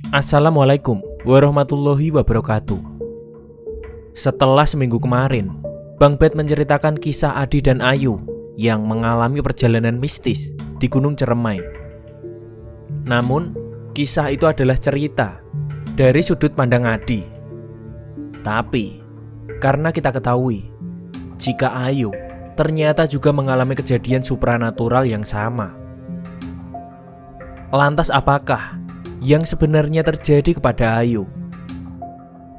Assalamualaikum warahmatullahi wabarakatuh. Setelah seminggu kemarin, Bang Bet menceritakan kisah Adi dan Ayu yang mengalami perjalanan mistis di Gunung Ceremai. Namun, kisah itu adalah cerita dari sudut pandang Adi. Tapi, karena kita ketahui, jika Ayu ternyata juga mengalami kejadian supranatural yang sama. Lantas apakah yang sebenarnya terjadi kepada Ayu?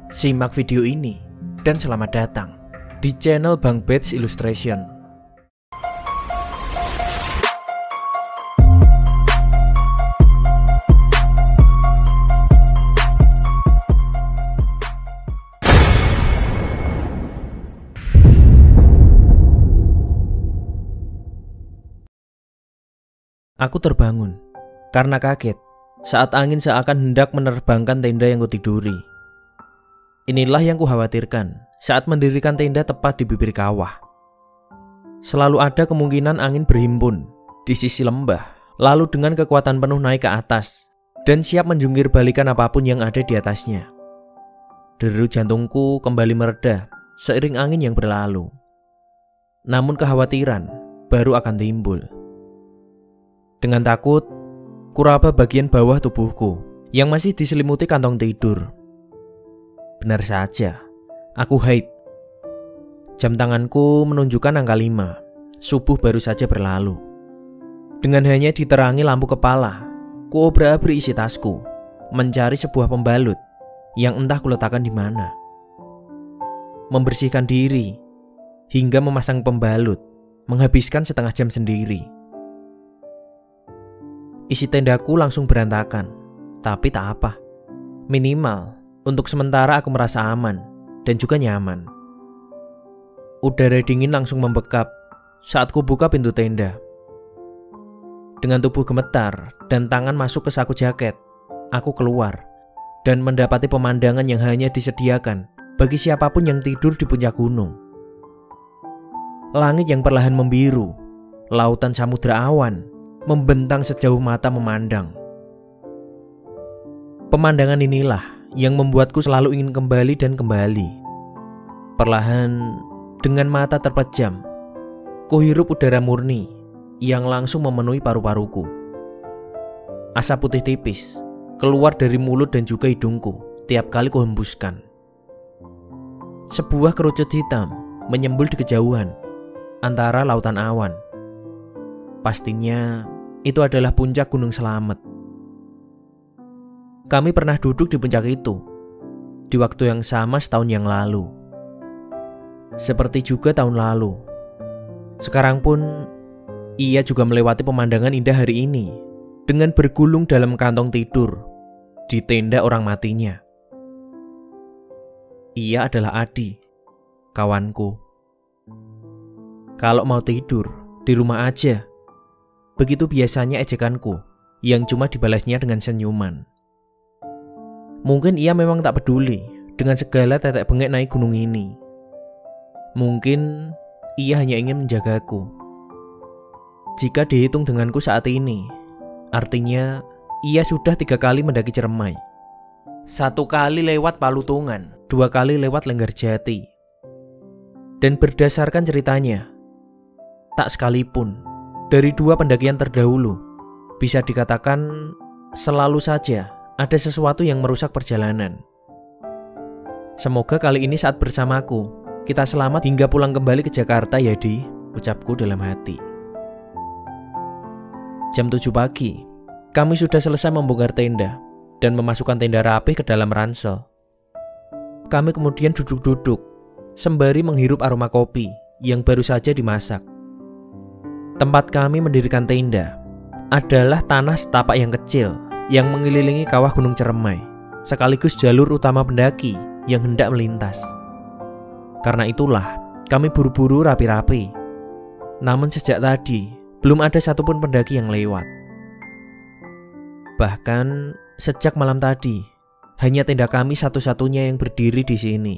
Simak video ini dan selamat datang di channel Bang Bet's Illustration. Aku terbangun karena kaget saat angin seakan hendak menerbangkan tenda yang kutiduri. Inilah yang kukhawatirkan saat mendirikan tenda tepat di bibir kawah. Selalu ada kemungkinan angin berhimpun di sisi lembah, lalu dengan kekuatan penuh naik ke atas dan siap menjungkir balikan apapun yang ada di atasnya. Deru jantungku kembali mereda seiring angin yang berlalu. Namun kekhawatiran baru akan timbul. Dengan takut, kuraba bagian bawah tubuhku yang masih diselimuti kantong tidur. Benar saja, aku haid. Jam tanganku menunjukkan angka 5. Subuh baru saja berlalu. Dengan hanya diterangi lampu kepala, kuobrak-abrik isi tasku, mencari sebuah pembalut yang entah kuletakkan di mana. Membersihkan diri, hingga memasang pembalut, menghabiskan setengah jam sendiri. Isi tendaku langsung berantakan, tapi tak apa. Minimal, untuk sementara aku merasa aman dan juga nyaman. Udara dingin langsung membekap saat ku buka pintu tenda. Dengan tubuh gemetar dan tangan masuk ke saku jaket, aku keluar dan mendapati pemandangan yang hanya disediakan bagi siapapun yang tidur di puncak gunung. Langit yang perlahan membiru, lautan samudra awan membentang sejauh mata memandang. Pemandangan inilah yang membuatku selalu ingin kembali dan kembali. Perlahan, dengan mata terpejam, kuhirup udara murni yang langsung memenuhi paru-paruku. Asap putih tipis keluar dari mulut dan juga hidungku tiap kali kuhembuskan. Sebuah kerucut hitam menyembul di kejauhan antara lautan awan. Pastinya itu adalah puncak Gunung Slamet. Kami pernah duduk di puncak itu di waktu yang sama setahun yang lalu. Seperti juga tahun lalu, sekarang pun ia juga melewati pemandangan indah hari ini dengan bergulung dalam kantong tidur di tenda orang matinya. Ia adalah Adi, kawanku. Kalau mau tidur di rumah aja, begitu biasanya ejekanku yang cuma dibalasnya dengan senyuman. Mungkin ia memang tak peduli dengan segala tetek bengek naik gunung ini. Mungkin ia hanya ingin menjagaku. Jika dihitung denganku saat ini, artinya ia sudah 3 kali mendaki Ceremai. 1 kali lewat Palutungan, 2 kali lewat Lenggarjati. Dan berdasarkan ceritanya, tak sekalipun dari 2 pendakian terdahulu, bisa dikatakan selalu saja ada sesuatu yang merusak perjalanan. Semoga kali ini saat bersamaku, kita selamat hingga pulang kembali ke Jakarta ya Di, ucapku dalam hati. Jam 7 pagi, kami sudah selesai membongkar tenda dan memasukkan tenda rapih ke dalam ransel. Kami kemudian duduk-duduk sembari menghirup aroma kopi yang baru saja dimasak. Tempat kami mendirikan tenda adalah tanah setapak yang kecil yang mengelilingi kawah Gunung Ceremai, sekaligus jalur utama pendaki yang hendak melintas. Karena itulah kami buru-buru rapi-rapi. Namun sejak tadi belum ada satupun pendaki yang lewat. Bahkan sejak malam tadi hanya tenda kami satu-satunya yang berdiri di sini.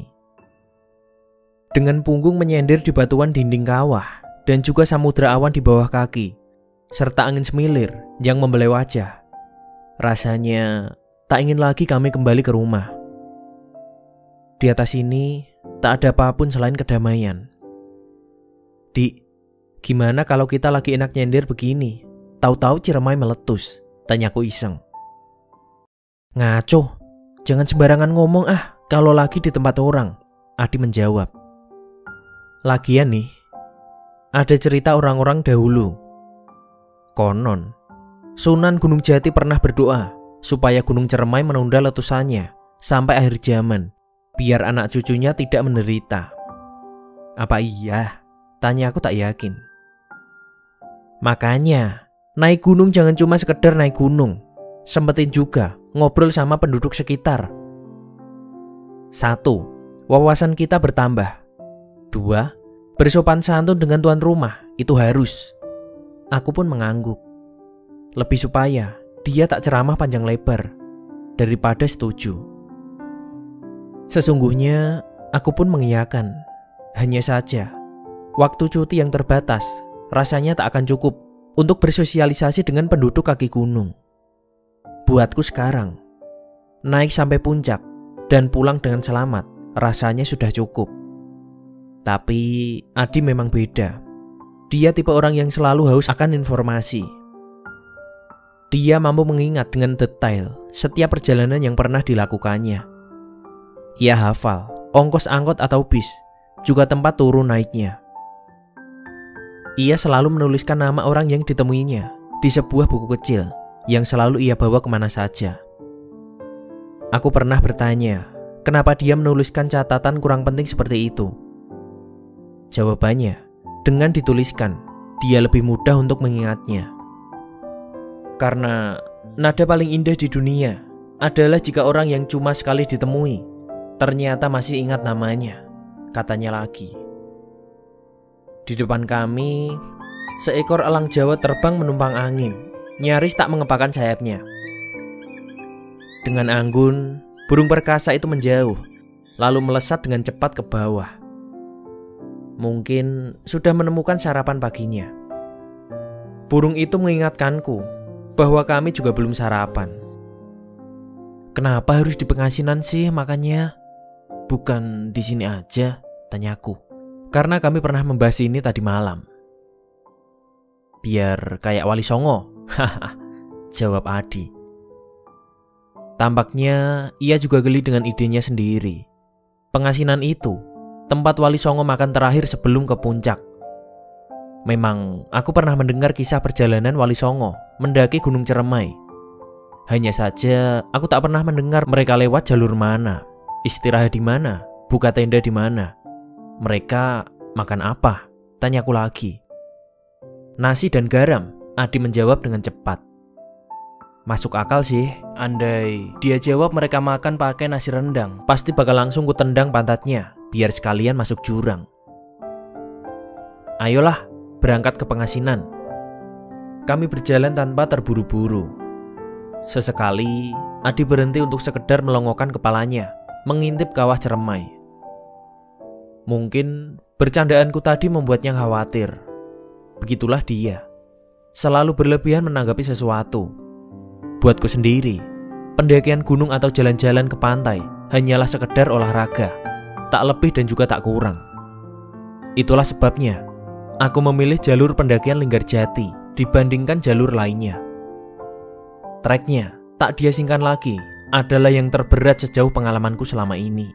Dengan punggung menyender di batuan dinding kawah dan juga samudra awan di bawah kaki, serta angin semilir yang membelai wajah, rasanya tak ingin lagi kami kembali ke rumah. Di atas ini tak ada apapun selain kedamaian. Dik, gimana kalau kita lagi enak nyender begini, tahu-tahu Ciremai meletus? Tanyaku iseng. Ngaco, jangan sembarangan ngomong kalau lagi di tempat orang, Adi menjawab. Lagian nih, ada cerita orang-orang dahulu. Konon, Sunan Gunung Jati pernah berdoa supaya Gunung Ciremai menunda letusannya sampai akhir zaman, biar anak cucunya tidak menderita. Apa iya? Tanya aku tak yakin. Makanya, naik gunung jangan cuma sekedar naik gunung. Sempetin juga ngobrol sama penduduk sekitar. 1. Wawasan kita bertambah. 2. Bersopan santun dengan tuan rumah, itu harus. Aku pun mengangguk. Lebih supaya dia tak ceramah panjang lebar daripada setuju. Sesungguhnya aku pun mengiyakan. Hanya saja waktu cuti yang terbatas rasanya tak akan cukup untuk bersosialisasi dengan penduduk kaki gunung. Buatku sekarang, naik sampai puncak dan pulang dengan selamat rasanya sudah cukup. Tapi Adi memang beda. Dia tipe orang yang selalu haus akan informasi. Dia mampu mengingat dengan detail setiap perjalanan yang pernah dilakukannya. Ia hafal ongkos angkot atau bis, juga tempat turun naiknya. Ia selalu menuliskan nama orang yang ditemuinya di sebuah buku kecil yang selalu ia bawa kemana saja. Aku pernah bertanya, kenapa dia menuliskan catatan kurang penting seperti itu? Jawabannya, dengan dituliskan, dia lebih mudah untuk mengingatnya. Karena nada paling indah di dunia adalah jika orang yang cuma sekali ditemui ternyata masih ingat namanya, katanya lagi. Di depan kami, seekor elang Jawa terbang menumpang angin, nyaris tak mengepakkan sayapnya. Dengan anggun, burung perkasa itu menjauh, lalu melesat dengan cepat ke bawah. Mungkin sudah menemukan sarapan paginya. Burung itu mengingatkanku bahwa kami juga belum sarapan. Kenapa harus di Pengasinan sih makannya? Bukan di sini aja, tanyaku. Karena kami pernah membahas ini tadi malam. Biar kayak Wali Songo, haha, jawab Adi. Tampaknya ia juga geli dengan idenya sendiri. Pengasinan itu tempat Wali Songo makan terakhir sebelum ke puncak. Memang aku pernah mendengar kisah perjalanan Wali Songo mendaki Gunung Ciremai. Hanya saja aku tak pernah mendengar mereka lewat jalur mana, istirahat di mana, buka tenda di mana. Mereka makan apa? Tanyaku lagi. Nasi dan garam, Adi menjawab dengan cepat. Masuk akal sih, andai dia jawab mereka makan pakai nasi rendang, pasti bakal langsung kutendang pantatnya, biar sekalian masuk jurang. Ayolah, berangkat ke Pengasinan. Kami berjalan tanpa terburu-buru. Sesekali, Adi berhenti untuk sekedar melongokkan kepalanya, mengintip kawah Ciremai. Mungkin bercandaanku tadi membuatnya khawatir. Begitulah dia, selalu berlebihan menanggapi sesuatu. Buatku sendiri, pendakian gunung atau jalan-jalan ke pantai hanyalah sekedar olahraga, tak lebih dan juga tak kurang. Itulah sebabnya aku memilih jalur pendakian Linggarjati dibandingkan jalur lainnya. Treknya tak diasingkan lagi adalah yang terberat sejauh pengalamanku selama ini.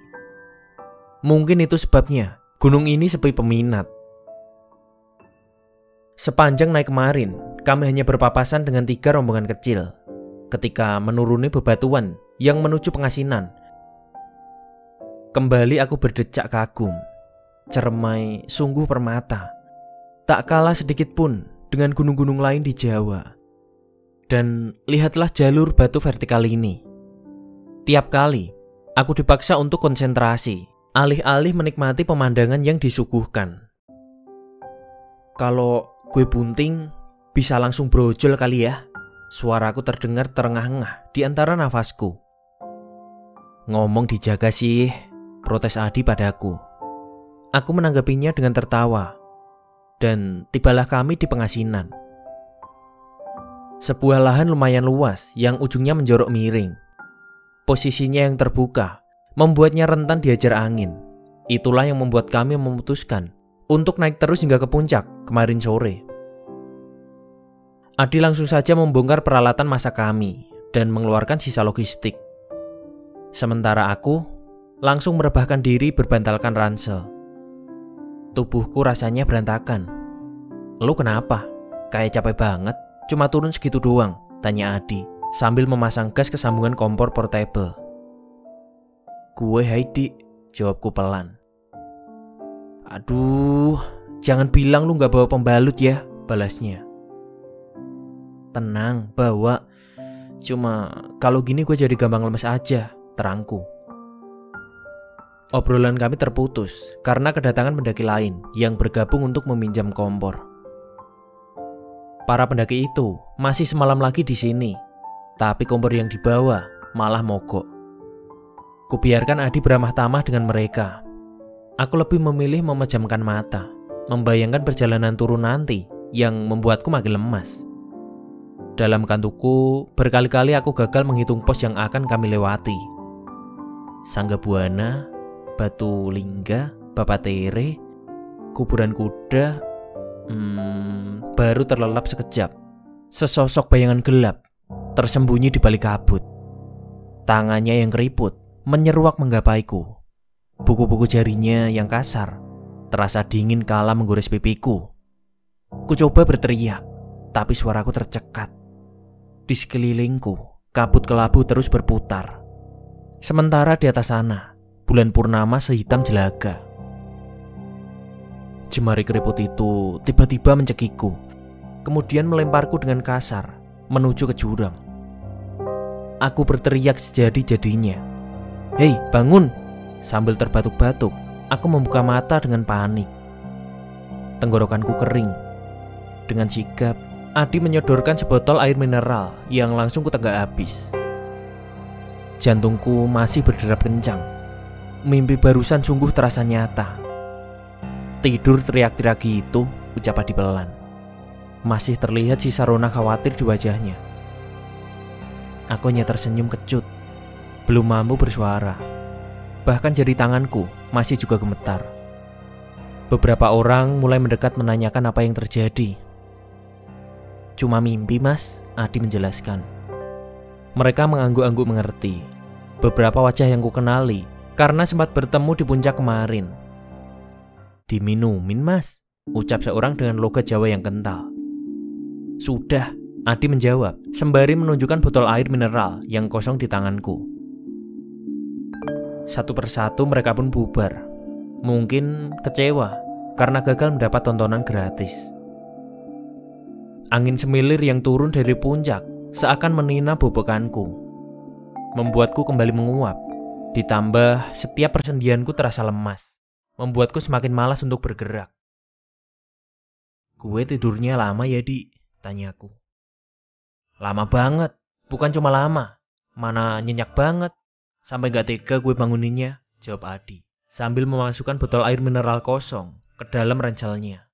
Mungkin itu sebabnya gunung ini sepi peminat. Sepanjang naik kemarin, kami hanya berpapasan dengan 3 rombongan kecil. Ketika menuruni bebatuan yang menuju Pengasinan, kembali aku berdecak kagum. Ciremai sungguh permata, tak kalah sedikit pun dengan gunung-gunung lain di Jawa. Dan lihatlah jalur batu vertikal ini. Tiap kali aku dipaksa untuk konsentrasi, alih-alih menikmati pemandangan yang disuguhkan. Kalau gue bunting, bisa langsung brojol kali ya. Suaraku terdengar terengah-engah di antara nafasku. Ngomong dijaga sih, protes Adi padaku. Aku menanggapinya dengan tertawa. Dan tibalah kami di Pengasinan. Sebuah lahan lumayan luas yang ujungnya menjorok miring. Posisinya yang terbuka membuatnya rentan dihajar angin. Itulah yang membuat kami memutuskan untuk naik terus hingga ke puncak kemarin sore. Adi langsung saja membongkar peralatan masak kami dan mengeluarkan sisa logistik. Sementara aku langsung merebahkan diri berbantalkan ransel. Tubuhku rasanya berantakan. "Lu kenapa? Kayak capek banget. Cuma turun segitu doang," tanya Adi sambil memasang gas ke sambungan kompor portable. "Gue Heidi," jawabku pelan. "Aduh, jangan bilang lu gak bawa pembalut ya," balasnya. "Tenang, bawa. Cuma kalau gini gue jadi gampang lemes aja," terangku. Obrolan kami terputus karena kedatangan pendaki lain yang bergabung untuk meminjam kompor. Para pendaki itu masih semalam lagi di sini, tapi kompor yang dibawa malah mogok. Kubiarkan Adi beramah tamah dengan mereka. Aku lebih memilih memejamkan mata, membayangkan perjalanan turun nanti yang membuatku makin lemas. Dalam kantukku, berkali-kali aku gagal menghitung pos yang akan kami lewati. Sanggabuana, Batu Lingga, Bapatere, kuburan kuda, baru terlelap sekejap. Sesosok bayangan gelap tersembunyi di balik kabut. Tangannya yang keriput menyeruak menggapaiku. Buku-buku jarinya yang kasar terasa dingin kala menggores pipiku. Ku coba berteriak, tapi suaraku tercekat. Di sekelilingku, kabut kelabu terus berputar. Sementara di atas sana, bulan purnama sehitam jelaga. Jemari keriput itu tiba-tiba mencekikku, kemudian melemparku dengan kasar menuju ke jurang. Aku berteriak sejadi-jadinya, "Hei, bangun!" Sambil terbatuk-batuk, aku membuka mata dengan panik. Tenggorokanku kering. Dengan sigap, Adi menyodorkan sebotol air mineral yang langsung kutegak habis. Jantungku masih berderap kencang. Mimpi barusan sungguh terasa nyata. "Tidur teriak-teriak itu," ucap Adi pelan. Masih terlihat sisa rona khawatir di wajahnya. Aku hanya tersenyum kecut, belum mampu bersuara. Bahkan jari tanganku masih juga gemetar. Beberapa orang mulai mendekat menanyakan apa yang terjadi. "Cuma mimpi, Mas," Adi menjelaskan. Mereka mengangguk-angguk mengerti. Beberapa wajah yang kukenali karena sempat bertemu di puncak kemarin. "Diminumin, Mas," ucap seorang dengan logat Jawa yang kental. "Sudah," Adi menjawab sembari menunjukkan botol air mineral yang kosong di tanganku. Satu persatu mereka pun bubar. Mungkin kecewa karena gagal mendapat tontonan gratis. Angin semilir yang turun dari puncak seakan menina bobokanku, membuatku kembali menguap. Ditambah setiap persendianku terasa lemas, membuatku semakin malas untuk bergerak. "Gue tidurnya lama ya, Di?" tanyaku. "Lama banget, bukan cuma lama, mana nyenyak banget. Sampai gak tega gue banguninnya," jawab Adi sambil memasukkan botol air mineral kosong ke dalam ranselnya.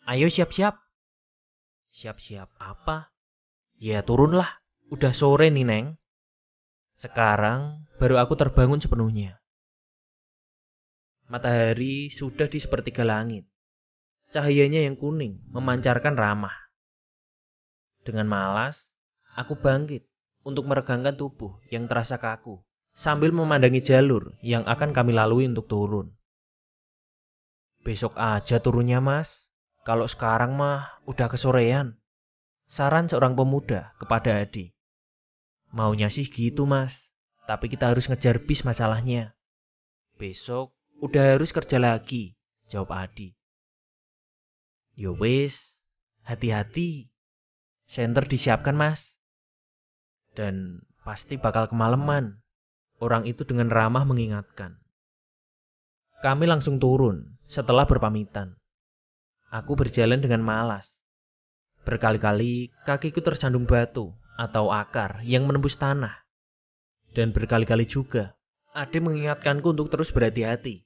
"Ayo siap-siap." "Siap-siap apa?" "Ya turunlah, udah sore nih, Neng." Sekarang baru aku terbangun sepenuhnya. Matahari sudah di sepertiga langit. Cahayanya yang kuning memancarkan ramah. Dengan malas, aku bangkit untuk meregangkan tubuh yang terasa kaku sambil memandangi jalur yang akan kami lalui untuk turun. "Besok aja turunnya, Mas. Kalau sekarang mah udah kesorean," saran seorang pemuda kepada Adi. "Maunya sih gitu, Mas. Tapi kita harus ngejar bis masalahnya. Besok udah harus kerja lagi," jawab Adi. "Yo wis, hati-hati. Senter disiapkan, Mas. Dan pasti bakal kemalaman," orang itu dengan ramah mengingatkan. Kami langsung turun setelah berpamitan. Aku berjalan dengan malas. Berkali-kali kakiku tersandung batu atau akar yang menembus tanah. Dan berkali-kali juga Ade mengingatkanku untuk terus berhati-hati.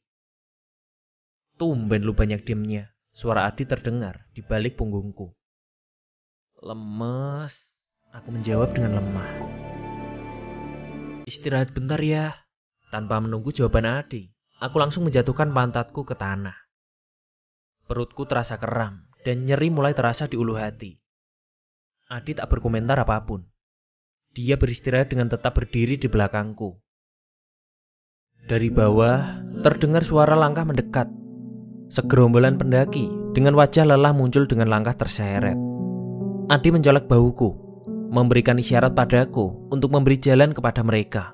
"Tumben lu banyak diemnya," suara Adi terdengar di balik punggungku. "Lemes," aku menjawab dengan lemah. Istirahat bentar ya. Tanpa menunggu jawaban Adi, aku langsung menjatuhkan pantatku ke tanah. Perutku terasa keram dan nyeri mulai terasa di ulu hati. Adi tak berkomentar apapun. Dia beristirahat dengan tetap berdiri di belakangku. Dari bawah, terdengar suara langkah mendekat. Segerombolan pendaki dengan wajah lelah muncul dengan langkah terseret. Adi mencolek bahuku, memberikan isyarat padaku untuk memberi jalan kepada mereka.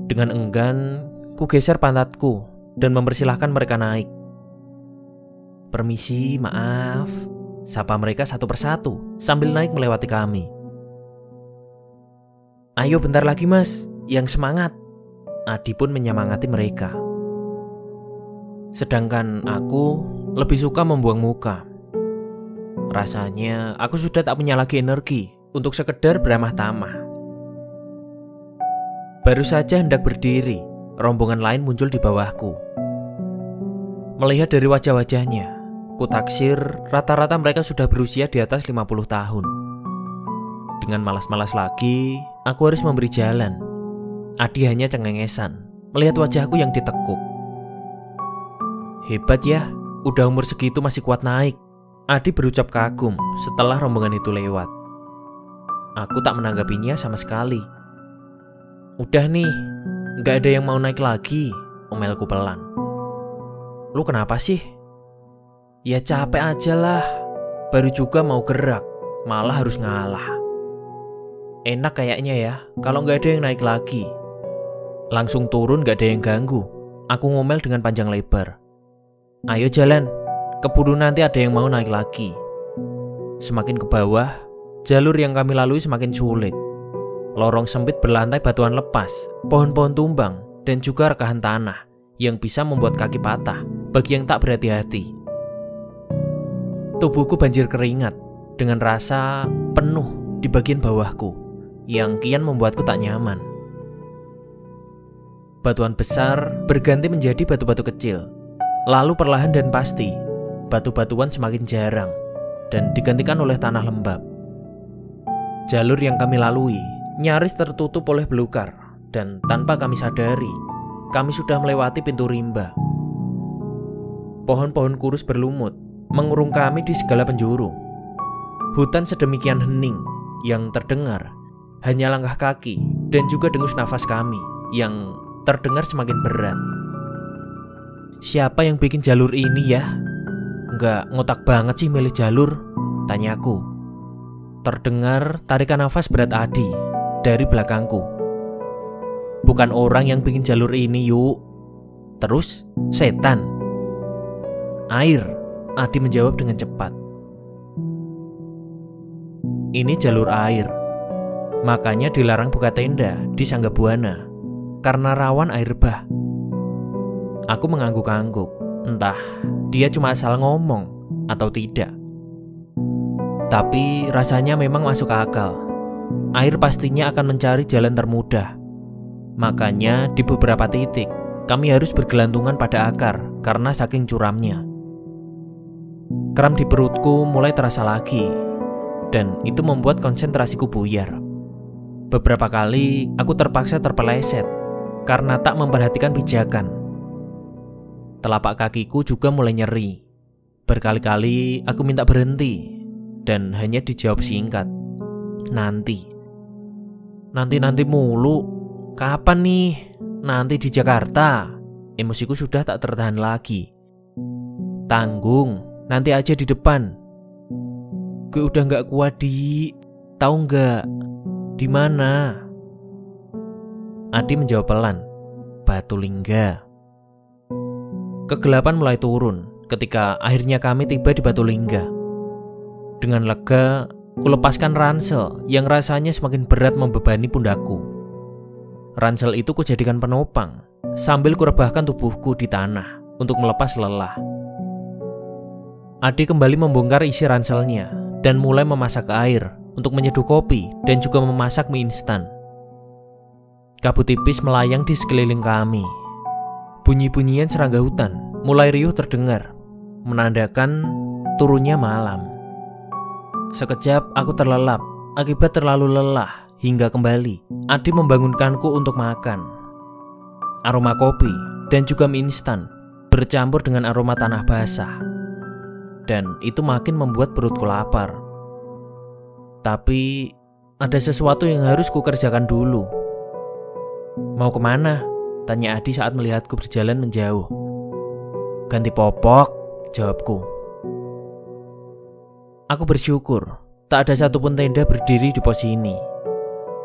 Dengan enggan, ku geser pantatku dan mempersilahkan mereka naik. Permisi, maaf, sapa mereka satu persatu sambil naik melewati kami. Ayo bentar lagi mas, yang semangat. Adi pun menyemangati mereka. Sedangkan aku lebih suka membuang muka. Rasanya aku sudah tak punya lagi energi untuk sekedar beramah tamah. Baru saja hendak berdiri, rombongan lain muncul di bawahku. Melihat dari wajah-wajahnya, ku taksir rata-rata mereka sudah berusia di atas 50 tahun. Dengan malas-malas lagi, aku harus memberi jalan. Adi hanya cengengesan melihat wajahku yang ditekuk. Hebat ya, udah umur segitu masih kuat naik. Adi berucap kagum setelah rombongan itu lewat. Aku tak menanggapinya sama sekali. Udah nih, gak ada yang mau naik lagi, omelku pelan. Lu kenapa sih? Ya capek aja lah, baru juga mau gerak, malah harus ngalah. Enak kayaknya ya, kalau gak ada yang naik lagi. Langsung turun gak ada yang ganggu, aku ngomel dengan panjang lebar. Ayo jalan, keburu nanti ada yang mau naik lagi. Semakin ke bawah, jalur yang kami lalui semakin sulit. Lorong sempit berlantai batuan lepas, pohon-pohon tumbang, dan juga rekahan tanah yang bisa membuat kaki patah bagi yang tak berhati-hati. Tubuhku banjir keringat dengan rasa penuh di bagian bawahku yang kian membuatku tak nyaman. Batuan besar berganti menjadi batu-batu kecil. Lalu perlahan dan pasti, batu-batuan semakin jarang dan digantikan oleh tanah lembab. Jalur yang kami lalui nyaris tertutup oleh belukar, dan tanpa kami sadari, kami sudah melewati pintu rimba. Pohon-pohon kurus berlumut mengurung kami di segala penjuru. Hutan sedemikian hening yang terdengar hanya langkah kaki dan juga dengus nafas kami yang terdengar semakin berat. Siapa yang bikin jalur ini ya? Nggak ngotak banget sih milih jalur, tanyaku. Terdengar tarikan nafas berat Adi dari belakangku. Bukan orang yang bikin jalur ini yuk. Terus, setan. Air, Adi menjawab dengan cepat. Ini jalur air. Makanya dilarang buka tenda di Sanggabuana karena rawan air bah. Aku mengangguk-angguk, entah dia cuma asal ngomong atau tidak. Tapi rasanya memang masuk akal. Air pastinya akan mencari jalan termudah. Makanya di beberapa titik kami harus bergelantungan pada akar karena saking curamnya. Kram di perutku mulai terasa lagi, dan itu membuat konsentrasiku buyar. Beberapa kali aku terpaksa terpeleset karena tak memperhatikan pijakan. Telapak kakiku juga mulai nyeri. Berkali-kali aku minta berhenti dan hanya dijawab singkat, nanti mulu. Kapan nih? Nanti di Jakarta. Emosiku sudah tak tertahan lagi. Tanggung, nanti aja di depan. Gue udah gak kuat tahu gak? Di mana? Adi menjawab pelan, Batulingga. Kegelapan mulai turun ketika akhirnya kami tiba di Batulingga. Dengan lega, ku lepaskan ransel yang rasanya semakin berat membebani pundakku. Ransel itu kujadikan penopang sambil kurebahkan tubuhku di tanah untuk melepas lelah. Adi kembali membongkar isi ranselnya dan mulai memasak air untuk menyeduh kopi dan juga memasak mie instan. Kabut tipis melayang di sekeliling kami. Bunyi-bunyian serangga hutan mulai riuh terdengar, menandakan turunnya malam. Sekejap aku terlelap akibat terlalu lelah hingga kembali Adi membangunkanku untuk makan. Aroma kopi dan juga mie instan bercampur dengan aroma tanah basah, dan itu makin membuat perutku lapar. Tapi ada sesuatu yang harus kukerjakan dulu. "Mau kemana?" tanya Adi saat melihatku berjalan menjauh. "Ganti popok," jawabku. Aku bersyukur tak ada satupun tenda berdiri di pos ini,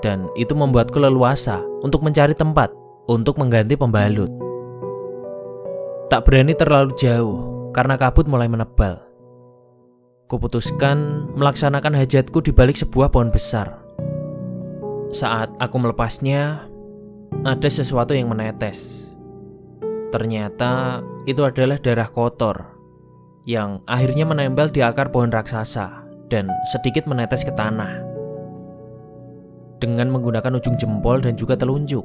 dan itu membuatku leluasa untuk mencari tempat untuk mengganti pembalut. Tak berani terlalu jauh karena kabut mulai menebal. Kuputuskan melaksanakan hajatku di balik sebuah pohon besar. Saat aku melepasnya, ada sesuatu yang menetes. Ternyata itu adalah darah kotor yang akhirnya menempel di akar pohon raksasa dan sedikit menetes ke tanah. Dengan menggunakan ujung jempol dan juga telunjuk,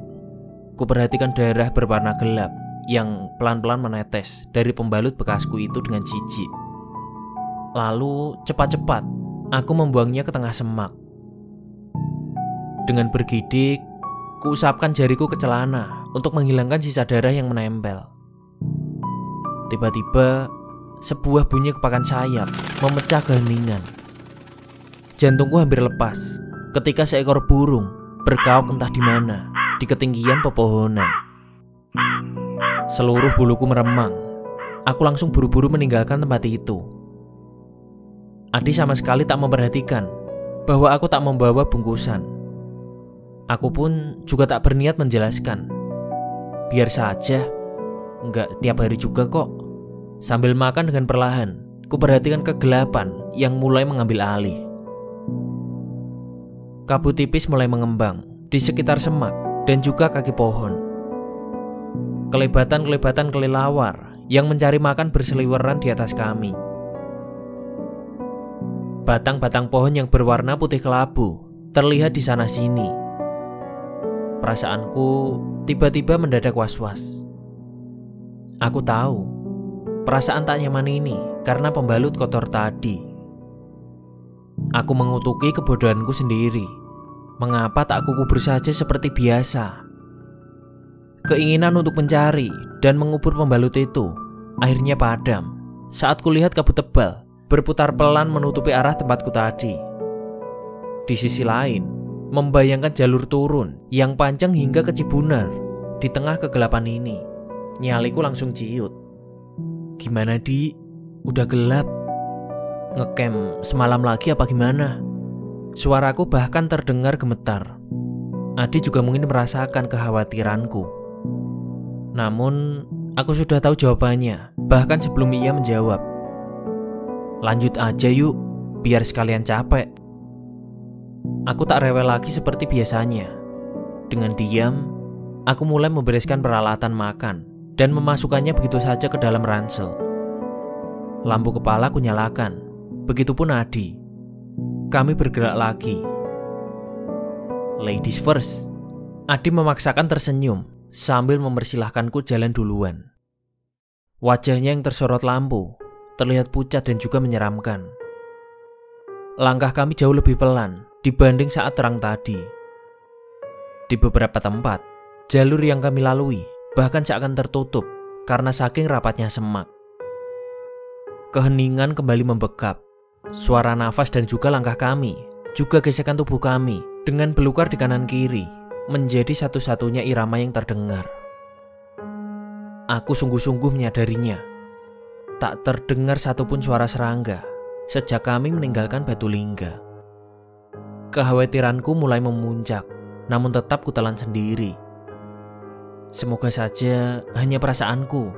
kuperhatikan darah berwarna gelap yang pelan-pelan menetes dari pembalut bekasku itu dengan jijik. Lalu cepat-cepat aku membuangnya ke tengah semak. Dengan bergidik, kuusapkan jariku ke celana untuk menghilangkan sisa darah yang menempel. Tiba-tiba sebuah bunyi kepakan sayap memecah keheningan. Jantungku hampir lepas ketika seekor burung berkaok entah di mana di ketinggian pepohonan. Seluruh buluku meremang. Aku langsung buru-buru meninggalkan tempat itu. Adi sama sekali tak memperhatikan bahwa aku tak membawa bungkusan. Aku pun juga tak berniat menjelaskan. Biar saja, enggak tiap hari juga kok. Sambil makan dengan perlahan, kuperhatikan kegelapan yang mulai mengambil alih. Kabut tipis mulai mengembang di sekitar semak dan juga kaki pohon. Kelebatan-kelebatan kelelawar yang mencari makan berseliweran di atas kami. Batang-batang pohon yang berwarna putih kelabu terlihat di sana-sini. Perasaanku tiba-tiba mendadak was-was. Aku tahu perasaan tak nyaman ini karena pembalut kotor tadi. Aku mengutuki kebodohanku sendiri. Mengapa tak aku kubur saja seperti biasa? Keinginan untuk mencari dan mengubur pembalut itu akhirnya padam saat kulihat kabut tebal berputar pelan menutupi arah tempatku tadi. Di sisi lain, membayangkan jalur turun yang panjang hingga ke Cibunar. Di tengah kegelapan ini, nyaliku langsung ciut. "Gimana, Di? Udah gelap? Ngecamp semalam lagi apa gimana?" Suaraku bahkan terdengar gemetar. Adi juga mungkin merasakan kekhawatiranku. Namun, aku sudah tahu jawabannya, bahkan sebelum ia menjawab. "Lanjut aja yuk, biar sekalian capek." Aku tak rewel lagi seperti biasanya. Dengan diam, aku mulai membereskan peralatan makan dan memasukkannya begitu saja ke dalam ransel. Lampu kepala aku nyalakan, begitupun Adi. Kami bergerak lagi. "Ladies first." Adi memaksakan tersenyum sambil mempersilahkanku jalan duluan. Wajahnya yang tersorot lampu terlihat pucat dan juga menyeramkan. Langkah kami jauh lebih pelan dibanding saat terang tadi. Di beberapa tempat, jalur yang kami lalui bahkan seakan tertutup karena saking rapatnya semak. Keheningan kembali membekap. Suara nafas dan juga langkah kami, juga gesekan tubuh kami dengan belukar di kanan kiri, menjadi satu-satunya irama yang terdengar. Aku sungguh-sungguh menyadarinya. Tak terdengar satupun suara serangga sejak kami meninggalkan Batu Lingga. Kekhawatiranku mulai memuncak, namun tetap kutelan sendiri. Semoga saja hanya perasaanku.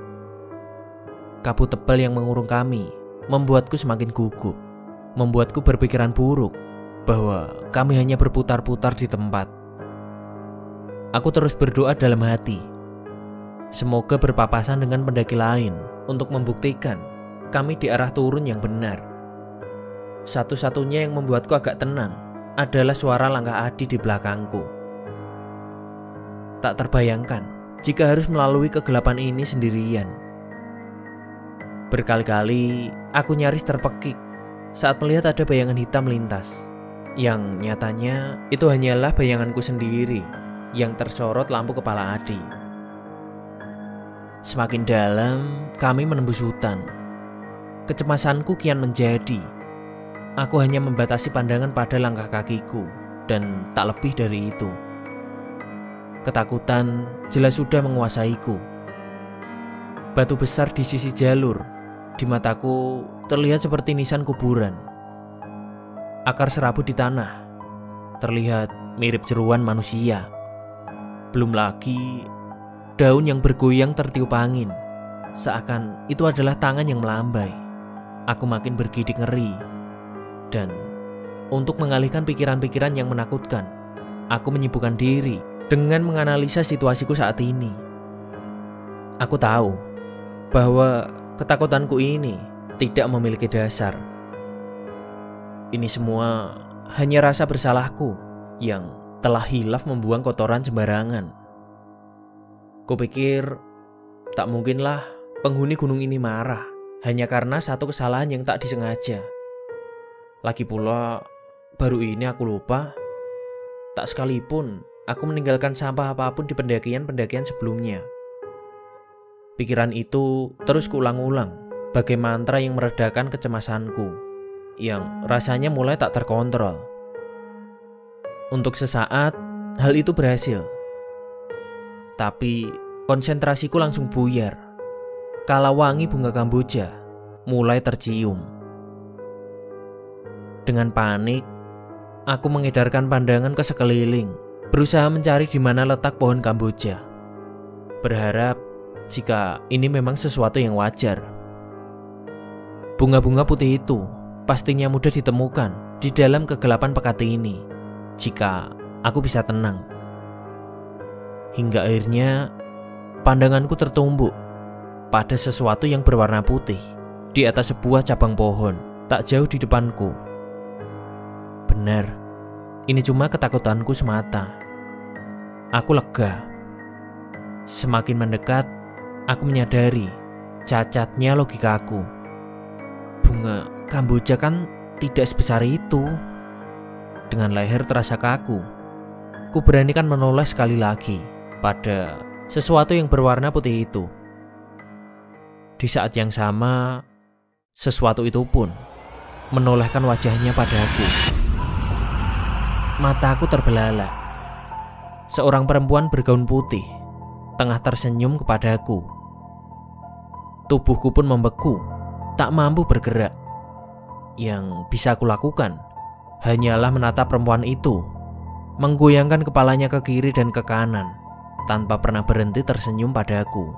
Kabut tebal yang mengurung kami membuatku semakin gugup, membuatku berpikiran buruk bahwa kami hanya berputar-putar di tempat. Aku terus berdoa dalam hati. Semoga berpapasan dengan pendaki lain untuk membuktikan kami di arah turun yang benar. Satu-satunya yang membuatku agak tenang adalah suara langkah Adi di belakangku. Tak terbayangkan jika harus melalui kegelapan ini sendirian. Berkali-kali aku nyaris terpekik saat melihat ada bayangan hitam melintas. Yang nyatanya itu hanyalah bayanganku sendiri yang tersorot lampu kepala Adi. Semakin dalam, kami menembus hutan. Kecemasanku kian menjadi. Aku hanya membatasi pandangan pada langkah kakiku, dan tak lebih dari itu. Ketakutan jelas sudah menguasaiku. Batu besar di sisi jalur, di mataku terlihat seperti nisan kuburan. Akar serabut di tanah, terlihat mirip jeruan manusia. Belum lagi daun yang bergoyang tertiup angin, seakan itu adalah tangan yang melambai. Aku makin bergidik ngeri. Dan untuk mengalihkan pikiran-pikiran yang menakutkan, aku menyibukkan diri dengan menganalisa situasiku saat ini. Aku tahu bahwa ketakutanku ini tidak memiliki dasar. Ini semua hanya rasa bersalahku yang telah hilaf membuang kotoran sembarangan. Kupikir tak mungkinlah penghuni gunung ini marah hanya karena satu kesalahan yang tak disengaja. Lagi pula, baru ini aku lupa. Tak sekalipun aku meninggalkan sampah apapun di pendakian-pendakian sebelumnya. Pikiran itu terus kuulang-ulang bagai mantra yang meredakan kecemasanku yang rasanya mulai tak terkontrol. Untuk sesaat, hal itu berhasil. Tapi konsentrasiku langsung buyar kala wangi bunga kamboja mulai tercium. Dengan panik, aku mengedarkan pandangan ke sekeliling, berusaha mencari di mana letak pohon kamboja. Berharap jika ini memang sesuatu yang wajar. Bunga-bunga putih itu pastinya mudah ditemukan di dalam kegelapan pekat ini jika aku bisa tenang. Hingga akhirnya pandanganku tertumbuk pada sesuatu yang berwarna putih di atas sebuah cabang pohon tak jauh di depanku. Benar, ini cuma ketakutanku semata. Aku lega. Semakin mendekat, aku menyadari cacatnya logikaku. Bunga kamboja kan tidak sebesar itu. Dengan leher terasa kaku, ku beranikan menoleh sekali lagi pada sesuatu yang berwarna putih itu. Di saat yang sama, sesuatu itu pun menolehkan wajahnya padaku. Mataku terbelalak. Seorang perempuan bergaun putih tengah tersenyum kepadaku. Tubuhku pun membeku, tak mampu bergerak. Yang bisa aku lakukan hanyalah menatap perempuan itu, menggoyangkan kepalanya ke kiri dan ke kanan, tanpa pernah berhenti tersenyum padaku.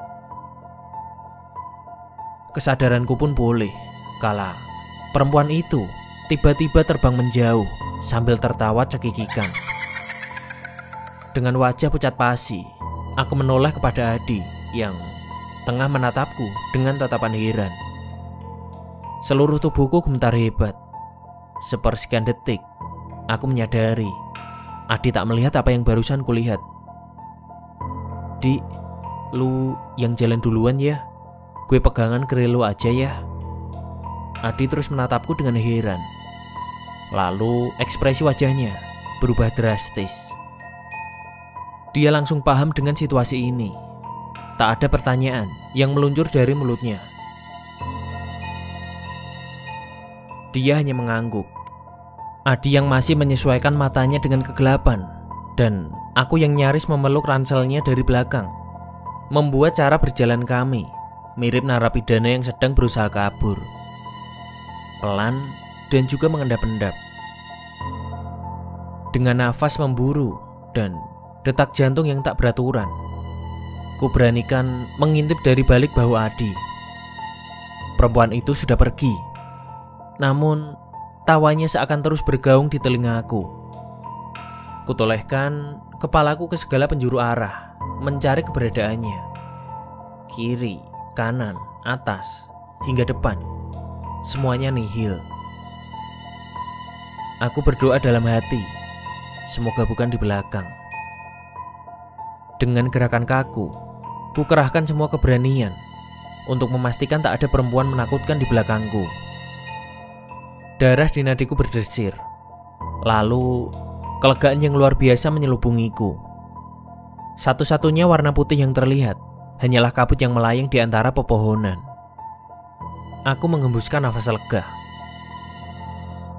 Kesadaranku pun pulih kala perempuan itu tiba-tiba terbang menjauh sambil tertawa cekikikan. Dengan wajah pucat pasi, aku menoleh kepada Adi yang tengah menatapku dengan tatapan heran. Seluruh tubuhku gemetar hebat. Sepersekian detik, aku menyadari Adi tak melihat apa yang barusan kulihat. Di, lu yang jalan duluan ya. Gue pegangan keril lu aja ya. Adi terus menatapku dengan heran. Lalu ekspresi wajahnya berubah drastis. Dia langsung paham dengan situasi ini. Tak ada pertanyaan yang meluncur dari mulutnya. Dia hanya mengangguk. Adi yang masih menyesuaikan matanya dengan kegelapan, dan aku yang nyaris memeluk ranselnya dari belakang, membuat cara berjalan kami mirip narapidana yang sedang berusaha kabur. Pelan dan juga mengendap-endap. Dengan nafas memburu dan detak jantung yang tak beraturan, ku beranikan mengintip dari balik bahu Adi. Perempuan itu sudah pergi, namun tawanya seakan terus bergaung di telingaku. Kutolehkan kepalaku ke segala penjuru arah, mencari keberadaannya. Kiri, kanan, atas, hingga depan, semuanya nihil. Aku berdoa dalam hati, semoga bukan di belakang. Dengan gerakan kaku, ku kerahkan semua keberanian untuk memastikan tak ada perempuan menakutkan di belakangku. Darah di nadiku berdesir. Lalu kelegaan yang luar biasa menyelubungiku. Satu-satunya warna putih yang terlihat hanyalah kabut yang melayang di antara pepohonan. Aku menghembuskan nafas lega.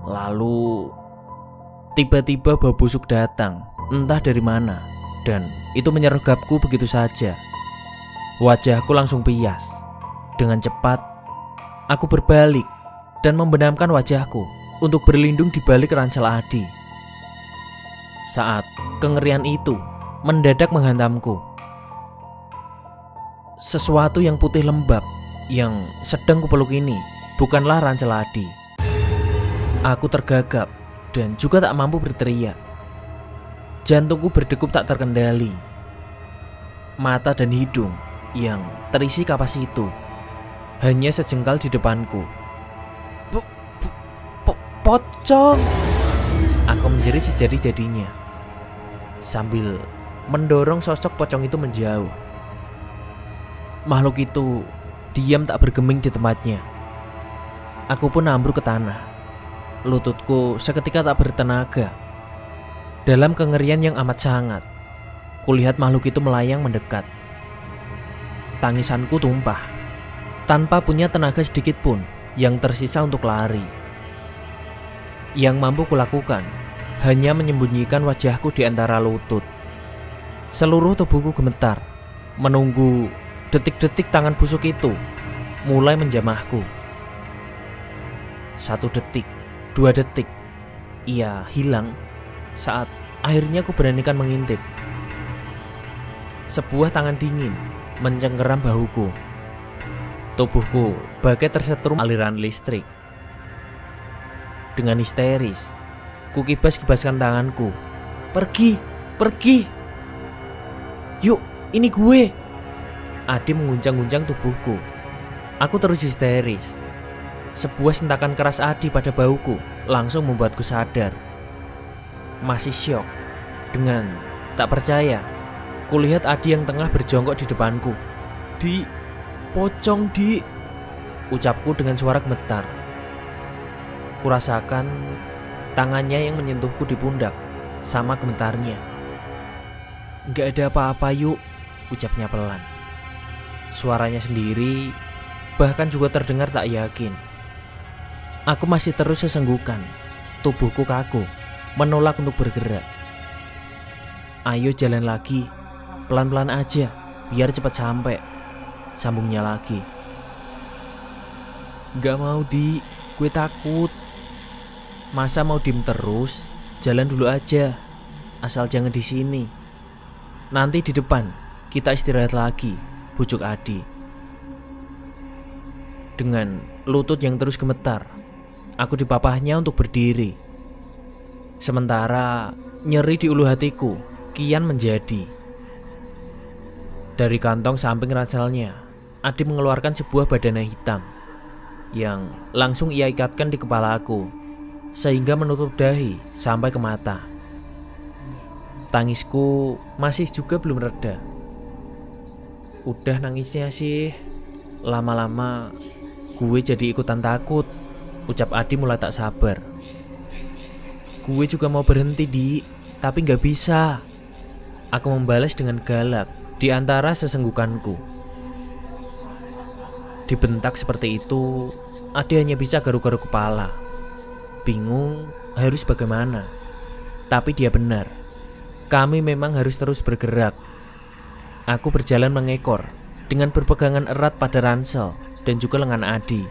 Lalu tiba-tiba bau busuk datang, entah dari mana, dan itu menyergapku begitu saja. Wajahku langsung pias. Dengan cepat, aku berbalik dan membenamkan wajahku untuk berlindung di balik ransel Adi. Saat kengerian itu mendadak menghantamku, sesuatu yang putih lembab yang sedang kupeluk ini bukanlah ransel Adi. Aku tergagap dan juga tak mampu berteriak. Jantungku berdegup tak terkendali. Mata dan hidung yang terisi kapas itu hanya sejengkal di depanku. Pocong! Aku menjerit sejadi-jadinya sambil mendorong sosok pocong itu menjauh. Makhluk itu diam tak bergeming di tempatnya. Aku pun ambruk ke tanah. Lututku seketika tak bertenaga. Dalam kengerian yang amat sangat, kulihat makhluk itu melayang mendekat. Tangisanku tumpah, tanpa punya tenaga sedikit pun yang tersisa untuk lari. Yang mampu kulakukan hanya menyembunyikan wajahku di antara lutut. Seluruh tubuhku gemetar, menunggu detik-detik tangan busuk itu mulai menjamahku. 1 detik, 2 detik, ia hilang saat akhirnya aku beranikan mengintip. Sebuah tangan dingin mencengkeram bahuku. Tubuhku bagai tersetrum aliran listrik. Dengan histeris, kukibas-kibaskan tanganku. Pergi, pergi. Yuk, ini gue. Adi mengguncang-guncang tubuhku. Aku terus histeris. Sebuah sentakan keras Adi pada bahuku langsung membuatku sadar. Masih syok. Dengan tak percaya, kulihat Adi yang tengah berjongkok di depanku. Di, pocong di, ucapku dengan suara gemetar. Kurasakan tangannya yang menyentuhku di pundak sama gemetarnya. Gak ada apa-apa yuk, ucapnya pelan. Suaranya sendiri bahkan juga terdengar tak yakin. Aku masih terus sesenggukan. Tubuhku kaku, menolak untuk bergerak. Ayo jalan lagi, pelan-pelan aja, biar cepat sampai, sambungnya lagi. Gak mau Di, gue takut. Masa mau diem terus? Jalan dulu aja, asal jangan di sini. Nanti di depan kita istirahat lagi, bujuk Adi. Dengan lutut yang terus gemetar, aku dipapahnya untuk berdiri. Sementara nyeri di ulu hatiku kian menjadi. Dari kantong samping ranselnya, Adi mengeluarkan sebuah badana hitam yang langsung ia ikatkan di kepalaku, sehingga menutup dahi sampai ke mata. Tangisku masih juga belum reda. Udah nangisnya sih, lama-lama gue jadi ikutan takut, ucap Adi mulai tak sabar. Gue juga mau berhenti Di, tapi gak bisa. Aku membalas dengan galak di antara sesenggukanku. Dibentak seperti itu, Adi hanya bisa garuk-garuk kepala. Bingung harus bagaimana. Tapi dia benar. Kami memang harus terus bergerak. Aku berjalan mengekor dengan berpegangan erat pada ransel dan juga lengan Adi.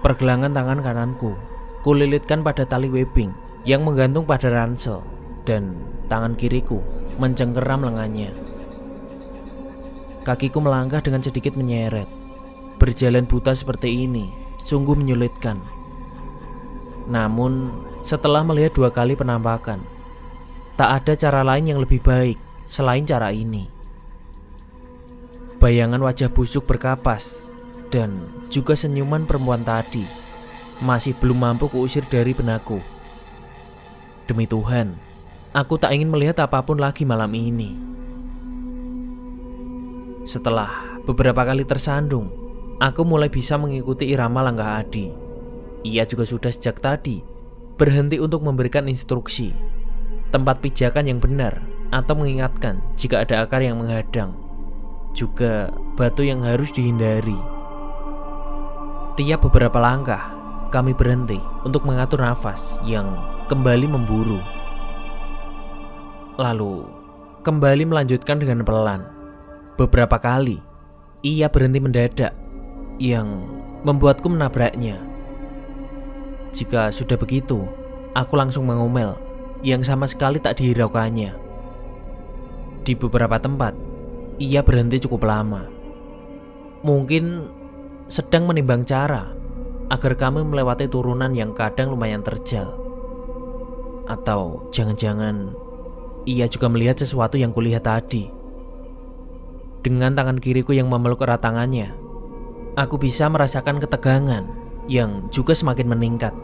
Pergelangan tangan kananku kulilitkan pada tali webbing yang menggantung pada ransel, dan tangan kiriku mencengkeram lengannya. Kakiku melangkah dengan sedikit menyeret. Berjalan buta seperti ini sungguh menyulitkan. Namun setelah melihat 2 kali penampakan, tak ada cara lain yang lebih baik selain cara ini. Bayangan wajah busuk berkapas dan juga senyuman perempuan tadi masih belum mampu kuusir dari benakku. Demi Tuhan, aku tak ingin melihat apapun lagi malam ini. Setelah beberapa kali tersandung, aku mulai bisa mengikuti irama langkah Adi. Ia juga sudah sejak tadi berhenti untuk memberikan instruksi, tempat pijakan yang benar, atau mengingatkan jika ada akar yang menghadang, juga batu yang harus dihindari. Tiap beberapa langkah, kami berhenti untuk mengatur nafas yang kembali memburu. Lalu, kembali melanjutkan dengan pelan. Beberapa kali, ia berhenti mendadak, yang membuatku menabraknya. Jika sudah begitu, aku langsung mengomel, yang sama sekali tak dihiraukannya. Di beberapa tempat, ia berhenti cukup lama. Mungkin sedang menimbang cara agar kami melewati turunan yang kadang lumayan terjal. Atau jangan-jangan ia juga melihat sesuatu yang kulihat tadi. Dengan tangan kiriku yang memeluk erat tangannya, aku bisa merasakan ketegangan yang juga semakin meningkat.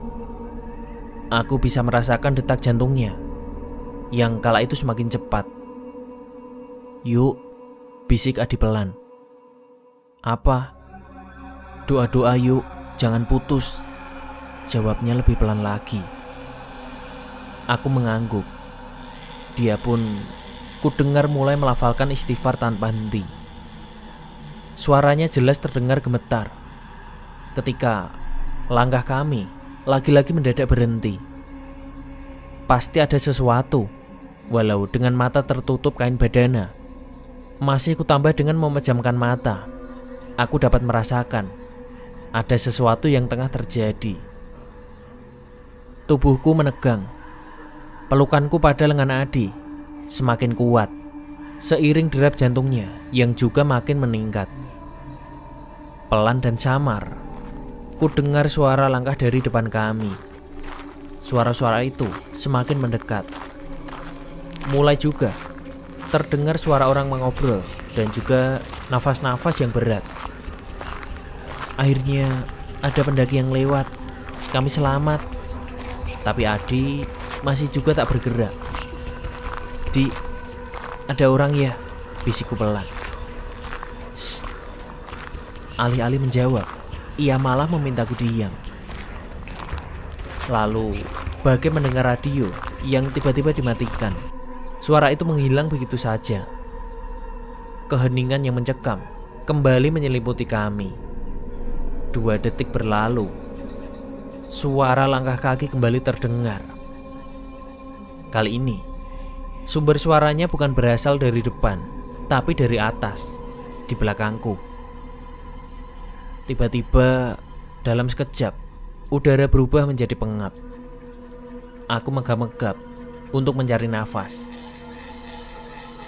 Aku bisa merasakan detak jantungnya yang kala itu semakin cepat. "Yuk," bisik Adi pelan. "Apa?" "Doa-doa yuk, jangan putus," jawabnya lebih pelan lagi. Aku mengangguk. Dia pun kudengar mulai melafalkan istighfar tanpa henti. Suaranya jelas terdengar gemetar ketika langkah kami lagi-lagi mendadak berhenti. Pasti ada sesuatu, walau dengan mata tertutup kain badana. Masih kutambah dengan memejamkan mata, aku dapat merasakan ada sesuatu yang tengah terjadi. Tubuhku menegang. Pelukanku pada lengan Adi semakin kuat, seiring derap jantungnya yang juga makin meningkat. Pelan dan samar, ku dengar suara langkah dari depan kami. Suara-suara itu semakin mendekat. Mulai juga terdengar suara orang mengobrol dan juga nafas-nafas yang berat. Akhirnya ada pendaki yang lewat. Kami selamat. Tapi Adi masih juga tak bergerak. "Di, ada orang ya?" bisikku pelan. "Shh." Alih-alih menjawab, ia malah memintaku diam. Lalu, bagai mendengar radio yang tiba-tiba dimatikan. Suara itu menghilang begitu saja. Keheningan yang mencekam kembali menyelimuti kami. 2 detik berlalu. Suara langkah kaki kembali terdengar. Kali ini, sumber suaranya bukan berasal dari depan, tapi dari atas, di belakangku. Tiba-tiba, dalam sekejap, udara berubah menjadi pengap. Aku megap-megap untuk mencari nafas.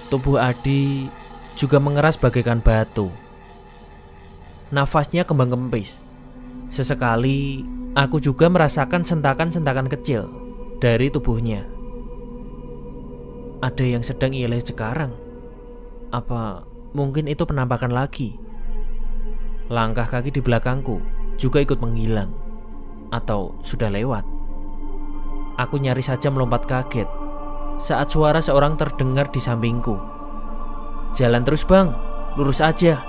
Tubuh Adi juga mengeras bagaikan batu. Nafasnya kembang kempis. Sesekali, aku juga merasakan sentakan-sentakan kecil dari tubuhnya. Ada yang sedang ia lihat sekarang? Apa mungkin itu penampakan lagi? Langkah kaki di belakangku juga ikut menghilang. Atau sudah lewat? Aku nyaris saja melompat kaget saat suara seorang terdengar di sampingku. "Jalan terus bang, lurus aja,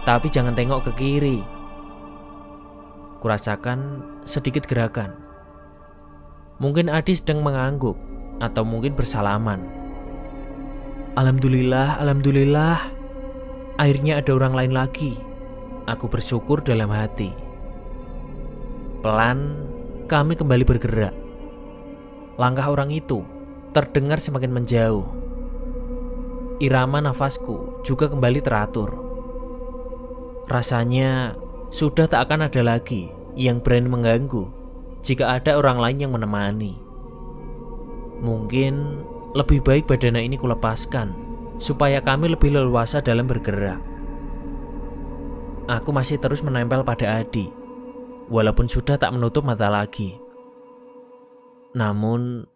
tapi jangan tengok ke kiri." Kurasakan sedikit gerakan. Mungkin Adi sedang mengangguk, atau mungkin bersalaman. Alhamdulillah, alhamdulillah. Akhirnya ada orang lain lagi. Aku bersyukur dalam hati. Pelan, kami kembali bergerak. Langkah orang itu terdengar semakin menjauh. Irama nafasku juga kembali teratur. Rasanya sudah tak akan ada lagi yang berani mengganggu jika ada orang lain yang menemani. Mungkin lebih baik badana ini kulepaskan supaya kami lebih leluasa dalam bergerak. Aku masih terus menempel pada Adi, walaupun sudah tak menutup mata lagi. Namun,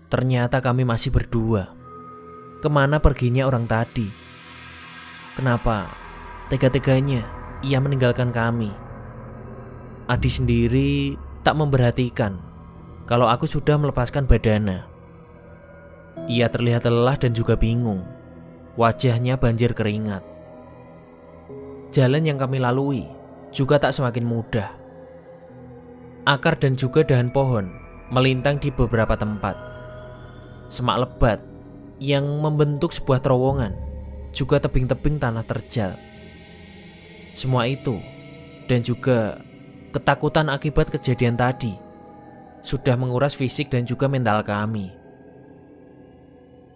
ternyata kami masih berdua. Kemana perginya orang tadi? Kenapa tega-teganya ia meninggalkan kami? Adi sendiri tak memperhatikan kalau aku sudah melepaskan badana. Ia terlihat lelah dan juga bingung. Wajahnya banjir keringat. Jalan yang kami lalui juga tak semakin mudah. Akar dan juga dahan pohon melintang di beberapa tempat. Semak lebat yang membentuk sebuah terowongan, juga tebing-tebing tanah terjal. Semua itu dan juga ketakutan akibat kejadian tadi sudah menguras fisik dan juga mental kami.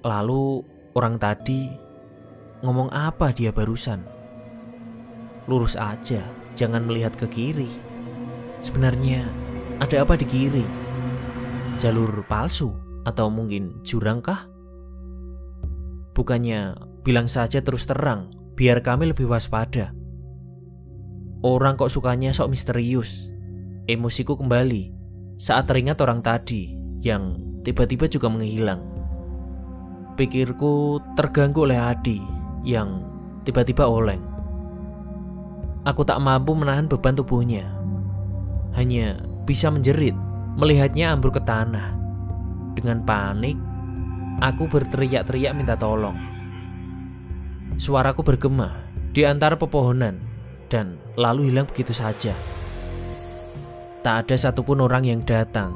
Lalu orang tadi ngomong apa dia barusan? Lurus aja, jangan melihat ke kiri. Sebenarnya ada apa di kiri? Jalur palsu atau mungkin jurang kah? Bukannya bilang saja terus terang biar kami lebih waspada. Orang kok sukanya sok misterius. Emosiku kembali saat teringat orang tadi yang tiba-tiba juga menghilang. Pikirku terganggu oleh Adi yang tiba-tiba oleng. Aku tak mampu menahan beban tubuhnya. Hanya bisa menjerit melihatnya ambruk ke tanah. Dengan panik, aku berteriak-teriak minta tolong. Suaraku bergema di antara pepohonan dan lalu hilang begitu saja. Tak ada satupun orang yang datang.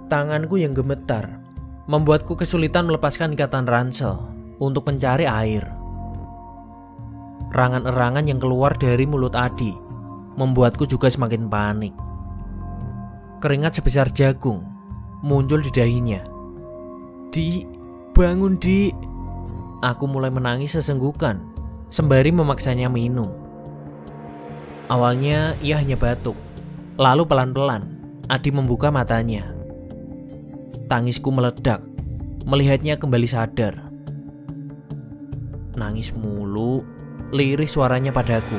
Tanganku yang gemetar membuatku kesulitan melepaskan ikatan ransel untuk mencari air. Erangan-erangan yang keluar dari mulut Adi membuatku juga semakin panik. Keringat sebesar jagung muncul di dahinya. "Di, bangun Di." Aku mulai menangis sesenggukan sembari memaksanya minum. Awalnya ia hanya batuk. Lalu pelan-pelan Adi membuka matanya. Tangisku meledak melihatnya kembali sadar. Nangis mulu, lirih suaranya padaku.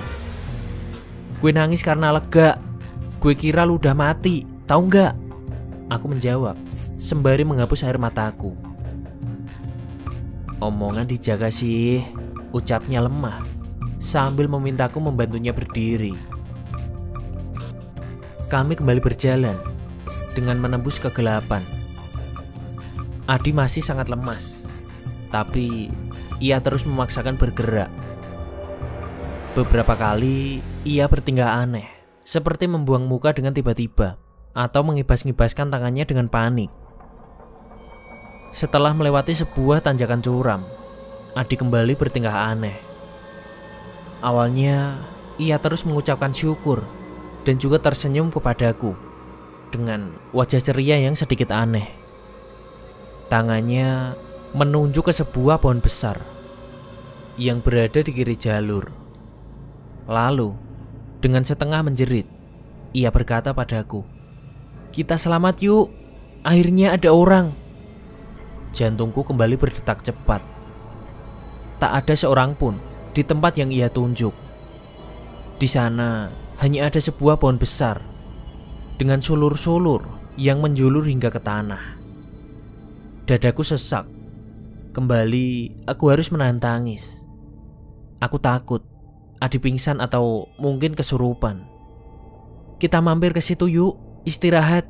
"Gue nangis karena lega. Gue kira lu udah mati, tahu nggak?" Aku menjawab sembari menghapus air mataku. "Omongan dijaga sih," ucapnya lemah sambil memintaku membantunya berdiri. Kami kembali berjalan dengan menembus kegelapan. Adi masih sangat lemas, tapi ia terus memaksakan bergerak. Beberapa kali ia bertingkah aneh, seperti membuang muka dengan tiba-tiba atau mengibas-ngibaskan tangannya dengan panik. Setelah melewati sebuah tanjakan curam, Adi kembali bertingkah aneh. Awalnya ia terus mengucapkan syukur dan juga tersenyum kepadaku dengan wajah ceria yang sedikit aneh. Tangannya menunjuk ke sebuah pohon besar yang berada di kiri jalur. Lalu dengan setengah menjerit, ia berkata padaku, "Kita selamat yuk, akhirnya ada orang." Jantungku kembali berdetak cepat. Tak ada seorang pun di tempat yang ia tunjuk. Di sana hanya ada sebuah pohon besar dengan sulur-sulur yang menjulur hingga ke tanah. Dadaku sesak. Kembali aku harus menahan tangis. Aku takut Adi pingsan atau mungkin kesurupan. "Kita mampir ke situ yuk, istirahat.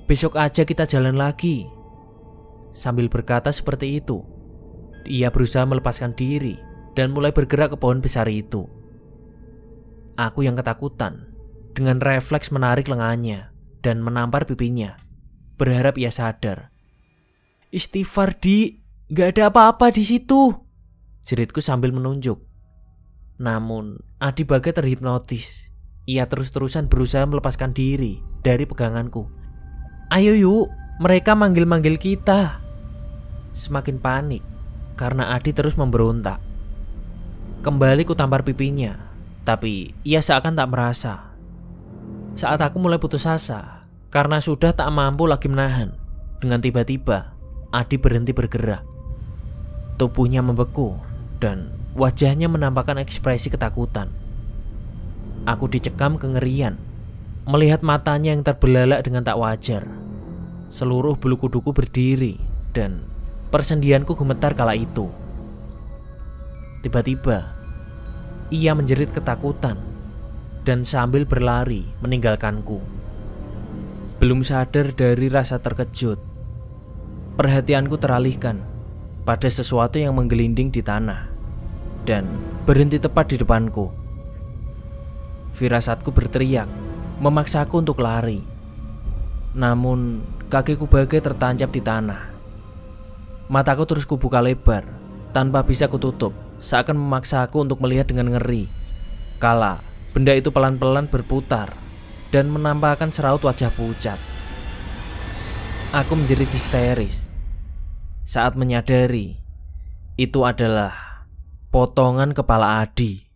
Besok aja kita jalan lagi." Sambil berkata seperti itu, ia berusaha melepaskan diri dan mulai bergerak ke pohon besar itu. Aku yang ketakutan dengan refleks menarik lengannya dan menampar pipinya, berharap ia sadar. "Istighfar Di, gak ada apa-apa di situ," jeritku sambil menunjuk. Namun Adi bagai terhipnotis. Ia terus-terusan berusaha melepaskan diri dari peganganku. "Ayo yuk, mereka manggil-manggil kita." Semakin panik karena Adi terus memberontak. Kembali ku tampar pipinya, tapi ia seakan tak merasa. Saat aku mulai putus asa karena sudah tak mampu lagi menahan, dengan tiba-tiba Adi berhenti bergerak. Tubuhnya membeku dan wajahnya menampakkan ekspresi ketakutan. Aku dicekam kengerian melihat matanya yang terbelalak dengan tak wajar. Seluruh bulu kuduku berdiri dan persendianku gemetar kala itu. Tiba-tiba ia menjerit ketakutan dan sambil berlari meninggalkanku. Belum sadar dari rasa terkejut, perhatianku teralihkan pada sesuatu yang menggelinding di tanah dan berhenti tepat di depanku. Firasatku berteriak, memaksaku untuk lari. Namun kakiku bagai tertancap di tanah. Mataku terus kubuka lebar tanpa bisa kututup, seakan memaksa aku untuk melihat dengan ngeri. Kala benda itu pelan-pelan berputar dan menampakkan seraut wajah pucat. Aku menjerit histeris saat menyadari itu adalah potongan kepala Adi.